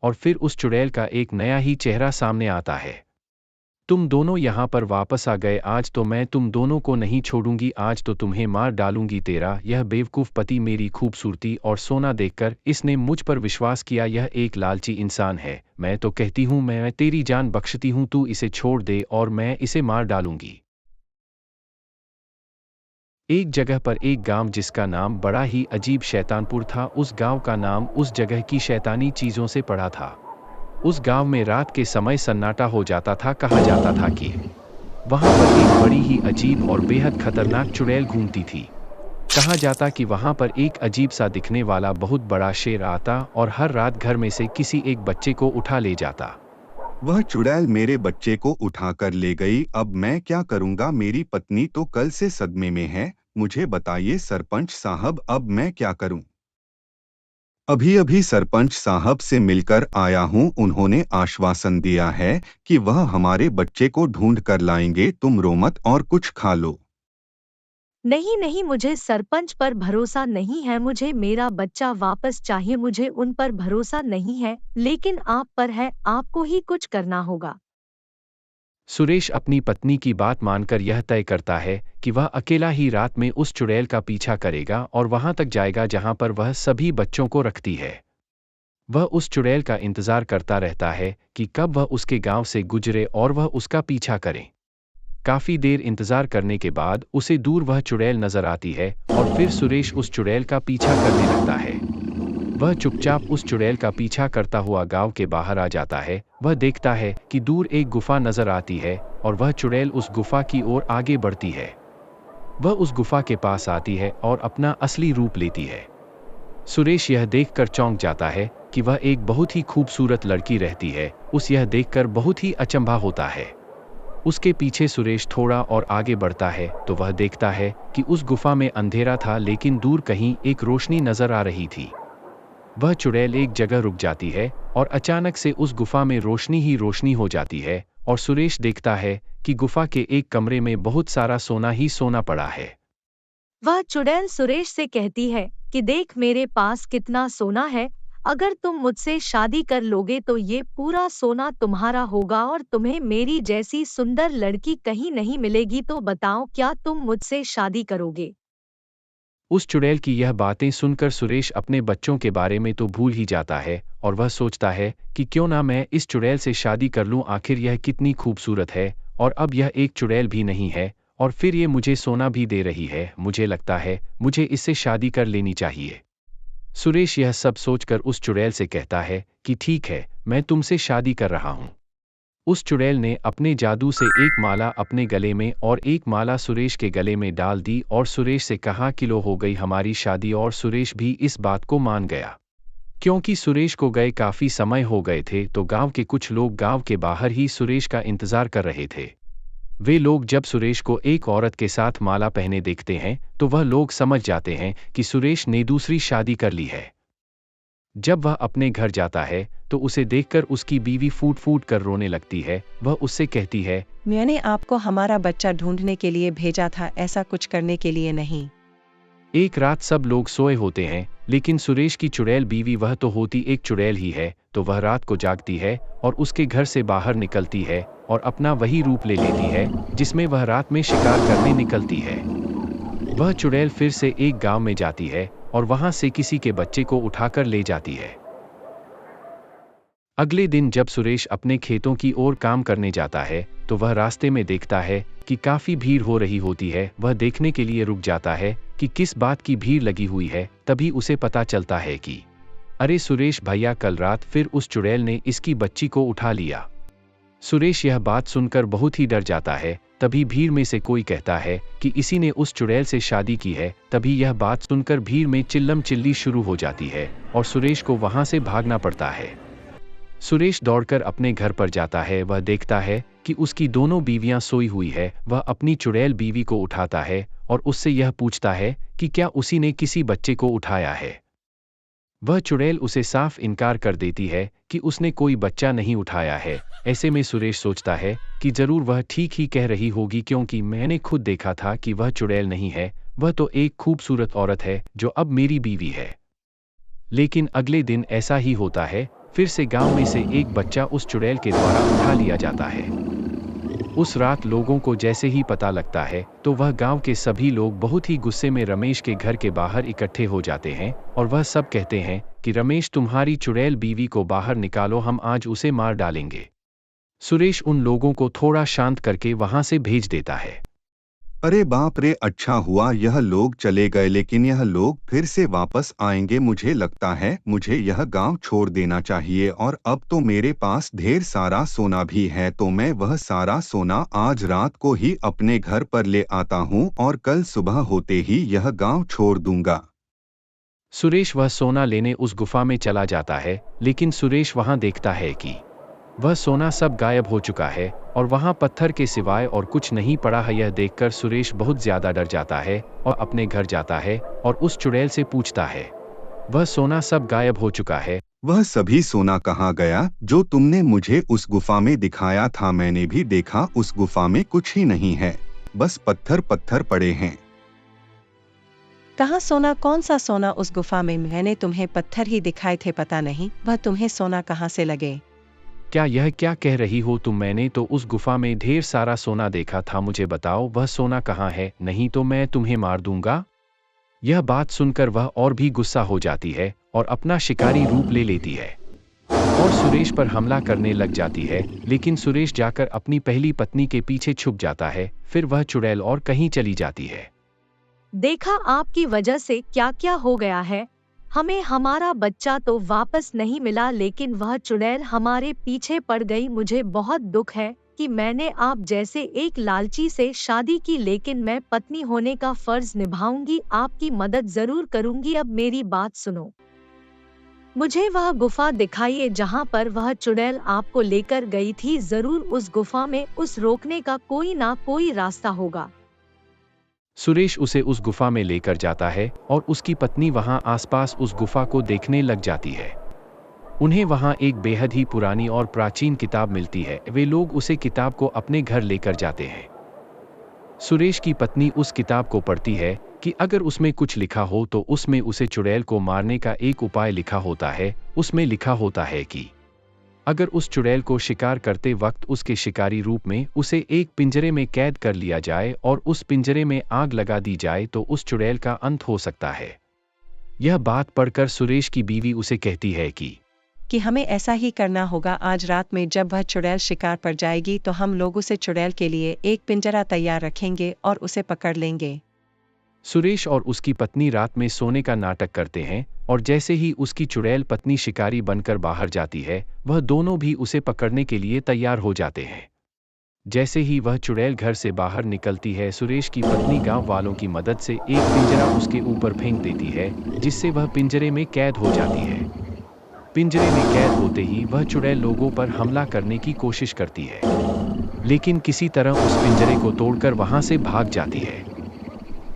और फिर उस चुड़ैल का एक नया ही चेहरा सामने आता है। तुम दोनों यहाँ पर वापस आ गए, आज तो मैं तुम दोनों को नहीं छोड़ूंगी, आज तो तुम्हें मार डालूंगी। तेरा यह बेवकूफ़ पति मेरी खूबसूरती और सोना देखकर इसने मुझ पर विश्वास किया, यह एक लालची इंसान है। मैं तो कहती हूँ मैं तेरी जान बख्शती हूँ, तू इसे छोड़ दे और मैं इसे मार डालूंगी। एक जगह पर एक गांव जिसका नाम बड़ा ही अजीब शैतानपुर था, उस गांव का नाम उस जगह की शैतानी चीज़ों से पड़ा था। उस गांव में रात के समय सन्नाटा हो जाता था। कहा जाता था कि वहां पर एक बड़ी ही अजीब और बेहद खतरनाक चुड़ैल घूमती थी। कहा जाता कि वहां पर एक अजीब सा दिखने वाला बहुत बड़ा शेर आता और हर रात घर में से किसी एक बच्चे को उठा ले जाता। वह चुड़ैल मेरे बच्चे को उठाकर ले गई। अब मैं क्या करूंगा? मेरी पत्नी तो कल से सदमे में है। मुझे बताइए सरपंच साहब, अब मैं क्या करूं? अभी अभी सरपंच साहब से मिलकर आया हूं। उन्होंने आश्वासन दिया है कि वह हमारे बच्चे को ढूंढ कर लाएंगे। तुम रो मत और कुछ खा लो। नहीं नहीं, मुझे सरपंच पर भरोसा नहीं है, मुझे मेरा बच्चा वापस चाहिए, मुझे उन पर भरोसा नहीं है, लेकिन आप पर है, आपको ही कुछ करना होगा। सुरेश अपनी पत्नी की बात मानकर यह तय करता है कि वह अकेला ही रात में उस चुड़ैल का पीछा करेगा और वहां तक जाएगा जहां पर वह सभी बच्चों को रखती है। वह उस चुड़ैल का इंतजार करता रहता है कि कब वह उसके गांव से गुजरे और वह उसका पीछा करे। काफी देर इंतजार करने के बाद उसे दूर वह चुड़ैल नजर आती है और फिर सुरेश उस चुड़ैल का पीछा करने लगता है। वह चुपचाप उस चुड़ैल का पीछा करता हुआ गांव के बाहर आ जाता है। वह देखता है कि दूर एक गुफा नजर आती है और वह चुड़ैल उस गुफा की ओर आगे बढ़ती है। वह उस गुफा के पास आती है और अपना असली रूप लेती है। सुरेश यह देखकर चौंक जाता है कि वह एक बहुत ही खूबसूरत लड़की रहती है। उस यह देखकर बहुत ही अचंभा होता है। उसके पीछे सुरेश थोड़ा और आगे बढ़ता है तो वह देखता है कि उस गुफा में अंधेरा था, लेकिन दूर कहीं एक रोशनी नजर आ रही थी। वह चुड़ैल एक जगह रुक जाती है और अचानक से उस गुफा में रोशनी ही रोशनी हो जाती है और सुरेश देखता है कि गुफा के एक कमरे में बहुत सारा सोना ही सोना पड़ा है। वह चुड़ैल सुरेश से कहती है कि देख मेरे पास कितना सोना है, अगर तुम मुझसे शादी कर लोगे तो ये पूरा सोना तुम्हारा होगा और तुम्हें मेरी जैसी सुंदर लड़की कहीं नहीं मिलेगी, तो बताओ क्या तुम मुझसे शादी करोगे? उस चुड़ैल की यह बातें सुनकर सुरेश अपने बच्चों के बारे में तो भूल ही जाता है और वह सोचता है कि क्यों ना मैं इस चुड़ैल से शादी कर लूं, आखिर यह कितनी खूबसूरत है और अब यह एक चुड़ैल भी नहीं है और फिर ये मुझे सोना भी दे रही है। मुझे लगता है मुझे इससे शादी कर लेनी चाहिए। सुरेश यह सब सोचकर उस चुड़ैल से कहता है कि ठीक है, मैं तुमसे शादी कर रहा हूं। उस चुड़ैल ने अपने जादू से एक माला अपने गले में और एक माला सुरेश के गले में डाल दी और सुरेश से कहा कि लो हो गई हमारी शादी। और सुरेश भी इस बात को मान गया। क्योंकि सुरेश को गए काफी समय हो गए थे तो गांव के कुछ लोग गांव के बाहर ही सुरेश का इंतजार कर रहे थे। वे लोग जब सुरेश को एक औरत के साथ माला पहने देखते हैं तो वह लोग समझ जाते हैं कि सुरेश ने दूसरी शादी कर ली है। जब वह अपने घर जाता है तो उसे देखकर उसकी बीवी फूट फूट कर रोने लगती है। वह उससे कहती है, मैंने आपको हमारा बच्चा ढूंढने के लिए भेजा था, ऐसा कुछ करने के लिए नहीं। एक रात सब लोग सोए होते हैं लेकिन सुरेश की चुड़ैल बीवी वह तो होती एक चुड़ैल ही है, तो वह रात को जागती है और उसके घर से बाहर निकलती है और अपना वही रूप ले लेती है जिसमें वह रात में शिकार करने निकलती है। वह चुड़ैल फिर से एक गांव में जाती है और वहां से किसी के बच्चे को उठाकर ले जाती है। अगले दिन जब सुरेश अपने खेतों की ओर काम करने जाता है तो वह रास्ते में देखता है कि काफी भीड़ हो रही होती है। वह देखने के लिए रुक जाता है कि किस बात की भीड़ लगी हुई है। तभी उसे पता चलता है कि अरे सुरेश भैया, कल रात फिर उस चुड़ैल ने इसकी बच्ची को उठा लिया। सुरेश यह बात सुनकर बहुत ही डर जाता है। तभी भीड़ में से कोई कहता है कि इसी ने उस चुड़ैल से शादी की है। तभी यह बात सुनकर भीड़ में चिल्लम चिल्ली शुरू हो जाती है और सुरेश को वहां से भागना पड़ता है। सुरेश दौड़कर अपने घर पर जाता है। वह देखता है कि उसकी दोनों बीवियां सोई हुई है। वह अपनी चुड़ैल बीवी को उठाता है और उससे यह पूछता है कि क्या उसी ने किसी बच्चे को उठाया है। वह चुड़ैल उसे साफ इनकार कर देती है कि उसने कोई बच्चा नहीं उठाया है। ऐसे में सुरेश सोचता है कि जरूर वह ठीक ही कह रही होगी, क्योंकि मैंने खुद देखा था कि वह चुड़ैल नहीं है, वह तो एक खूबसूरत औरत है जो अब मेरी बीवी है। लेकिन अगले दिन ऐसा ही होता है। फिर से गांव में से एक बच्चा उस चुड़ैल के द्वारा उठा लिया जाता है। उस रात लोगों को जैसे ही पता लगता है तो वह गांव के सभी लोग बहुत ही गुस्से में रमेश के घर के बाहर इकट्ठे हो जाते हैं और वह सब कहते हैं कि रमेश, तुम्हारी चुड़ैल बीवी को बाहर निकालो, हम आज उसे मार डालेंगे। सुरेश उन लोगों को थोड़ा शांत करके वहां से भेज देता है। अरे बाप रे, अच्छा हुआ यह लोग चले गए, लेकिन यह लोग फिर से वापस आएंगे। मुझे लगता है मुझे यह गांव छोड़ देना चाहिए। और अब तो मेरे पास ढेर सारा सोना भी है, तो मैं वह सारा सोना आज रात को ही अपने घर पर ले आता हूँ और कल सुबह होते ही यह गांव छोड़ दूंगा। सुरेश वह सोना लेने उस गुफा में चला जाता है, लेकिन सुरेश वहां देखता है कि वह सोना सब गायब हो चुका है और वहां पत्थर के सिवाय और कुछ नहीं पड़ा है। यह देखकर सुरेश बहुत ज्यादा डर जाता है और अपने घर जाता है और उस चुड़ैल से पूछता है, वह सोना सब गायब हो चुका है। वह सभी सोना कहाँ गया जो तुमने मुझे उस गुफा में दिखाया था? मैंने भी देखा, उस गुफा में कुछ ही नहीं है, बस पत्थर पत्थर पड़े हैं। कहाँ सोना? कौन सा सोना उस गुफा में? मैंने तुम्हें पत्थर ही दिखाए थे, पता नहीं वह तुम्हें सोना कहाँ से लगे। यह क्या कह रही हो तुम? मैंने तो उस गुफा में ढेर सारा सोना देखा था, मुझे बताओ वह सोना कहाँ है, नहीं तो मैं तुम्हें मार दूंगा। यह बात सुनकर वह और भी गुस्सा हो जाती है और अपना शिकारी रूप ले लेती है और सुरेश पर हमला करने लग जाती है। लेकिन सुरेश जाकर अपनी पहली पत्नी के पीछे छुप जाता है। फिर वह चुड़ैल और कहीं चली जाती है। देखा, आपकी वजह से क्या क्या हो गया है। हमें हमारा बच्चा तो वापस नहीं मिला, लेकिन वह चुड़ैल हमारे पीछे पड़ गई। मुझे बहुत दुख है कि मैंने आप जैसे एक लालची से शादी की, लेकिन मैं पत्नी होने का फर्ज निभाऊंगी, आपकी मदद जरूर करूंगी। अब मेरी बात सुनो, मुझे वह गुफा दिखाइए जहां पर वह चुड़ैल आपको लेकर गई थी। जरूर उस गुफा में उस रोकने का कोई ना कोई रास्ता होगा। सुरेश उसे उस गुफा में लेकर जाता है और उसकी पत्नी वहां आसपास उस गुफा को देखने लग जाती है। उन्हें वहां एक बेहद ही पुरानी और प्राचीन किताब मिलती है। वे लोग उसे किताब को अपने घर लेकर जाते हैं। सुरेश की पत्नी उस किताब को पढ़ती है कि अगर उसमें कुछ लिखा हो तो उसमें उसे चुड़ैल को मारने का एक उपाय लिखा होता है। उसमें लिखा होता है कि अगर उस चुड़ैल को शिकार करते वक्त उसके शिकारी रूप में उसे एक पिंजरे में कैद कर लिया जाए और उस पिंजरे में आग लगा दी जाए तो उस चुड़ैल का अंत हो सकता है। यह बात पढ़कर सुरेश की बीवी उसे कहती है कि हमें ऐसा ही करना होगा। आज रात में जब वह चुड़ैल शिकार पर जाएगी तो हम लोग उसे चुड़ैल के लिए एक पिंजरा तैयार रखेंगे और उसे पकड़ लेंगे। सुरेश और उसकी पत्नी रात में सोने का नाटक करते हैं और जैसे ही उसकी चुड़ैल पत्नी शिकारी बनकर बाहर जाती है, वह दोनों भी उसे पकड़ने के लिए तैयार हो जाते हैं। जैसे ही वह चुड़ैल घर से बाहर निकलती है, सुरेश की पत्नी गांव वालों की मदद से एक पिंजरा उसके ऊपर फेंक देती है, जिससे वह पिंजरे में कैद हो जाती है। पिंजरे में कैद होते ही वह चुड़ैल लोगों पर हमला करने की कोशिश करती है, लेकिन किसी तरह उस पिंजरे को तोड़कर वहां से भाग जाती है।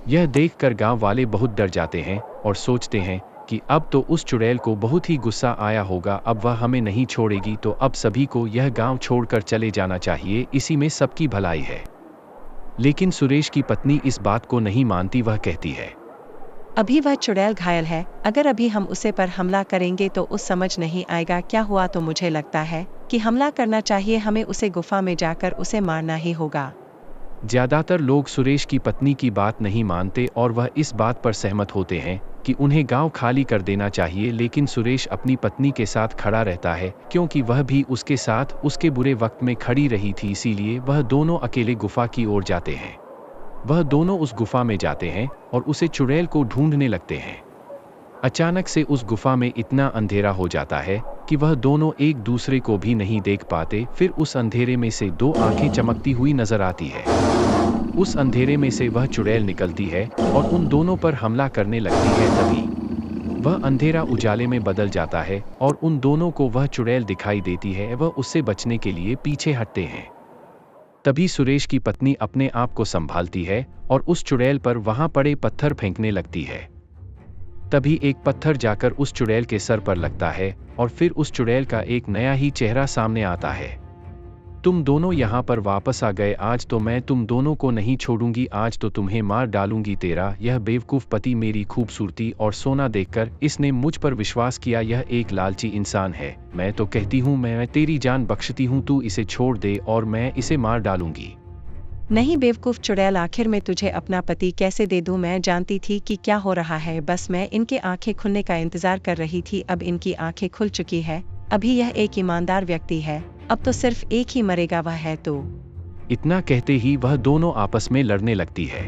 यह देखकर गांव वाले बहुत डर जाते हैं और सोचते हैं कि अब तो उस चुड़ैल को बहुत ही गुस्सा आया होगा, अब वह हमें नहीं छोड़ेगी, तो अब सभी को यह गांव छोड़कर चले जाना चाहिए, इसी में सबकी भलाई है। लेकिन सुरेश की पत्नी इस बात को नहीं मानती। वह कहती है, अभी वह चुड़ैल घायल है, अगर अभी हम उसे पर हमला करेंगे तो उस समझ नहीं आएगा क्या हुआ। तो मुझे लगता है कि हमला करना चाहिए, हमें उसे गुफा में जाकर उसे मारना ही होगा। ज्यादातर लोग सुरेश की पत्नी की बात नहीं मानते और वह इस बात पर सहमत होते हैं कि उन्हें गांव खाली कर देना चाहिए। लेकिन सुरेश अपनी पत्नी के साथ खड़ा रहता है, क्योंकि वह भी उसके साथ उसके बुरे वक्त में खड़ी रही थी, इसीलिए वह दोनों अकेले गुफा की ओर जाते हैं। वह दोनों उस गुफा में जाते हैं और उसे चुड़ैल को ढूंढने लगते हैं। अचानक से उस गुफा में इतना अंधेरा हो जाता है कि वह दोनों एक दूसरे को भी नहीं देख पाते। फिर उस अंधेरे में से दो आंखें चमकती हुई नजर आती है। उस अंधेरे में से वह चुड़ैल निकलती है और उन दोनों पर हमला करने लगती है। तभी वह अंधेरा उजाले में बदल जाता है और उन दोनों को वह चुड़ैल दिखाई देती है। वह उससे बचने के लिए पीछे हटते हैं। तभी सुरेश की पत्नी अपने आप को संभालती है और उस चुड़ैल पर वहां पड़े पत्थर फेंकने लगती है। तभी एक पत्थर जाकर उस चुड़ैल के सर पर लगता है और फिर उस चुड़ैल का एक नया ही चेहरा सामने आता है। तुम दोनों यहाँ पर वापस आ गए, आज तो मैं तुम दोनों को नहीं छोड़ूंगी, आज तो तुम्हें मार डालूंगी। तेरा यह बेवकूफ़ पति मेरी खूबसूरती और सोना देखकर इसने मुझ पर विश्वास किया, यह एक लालची इंसान है। मैं तो कहती हूँ मैं तेरी जान बख्शती हूँ, तू इसे छोड़ दे और मैं इसे मार डालूंगी। नहीं बेवकूफ चुड़ैल, आखिर मैं तुझे अपना पति कैसे दे दूं? मैं जानती थी कि क्या हो रहा है, बस मैं इनके आंखें खुलने का इंतजार कर रही थी। अब इनकी आंखें खुल चुकी है। अभी यह एक ईमानदार व्यक्ति है, अब तो सिर्फ एक ही मरेगा, वह है तो। इतना कहते ही वह दोनों आपस में लड़ने लगती है।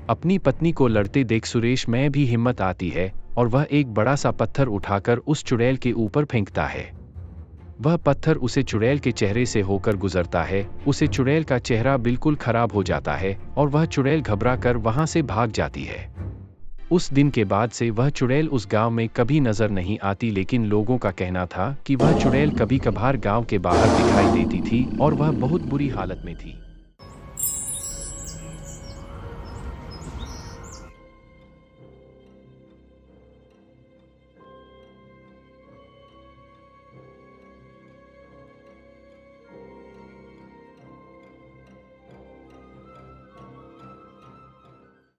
अपनी पत्नी को लड़ते देख सुरेश में भी हिम्मत आती है और वह एक बड़ा सा पत्थर उठाकर उस चुड़ैल के ऊपर फेंकता है। वह पत्थर उसे चुड़ैल के चेहरे से होकर गुजरता है, उसे चुड़ैल का चेहरा बिल्कुल खराब हो जाता है और वह चुड़ैल घबरा कर वहां से भाग जाती है। उस दिन के बाद से वह चुड़ैल उस गांव में कभी नजर नहीं आती, लेकिन लोगों का कहना था कि वह चुड़ैल कभी कभार गांव के बाहर दिखाई देती थी और वह बहुत बुरी हालत में थी।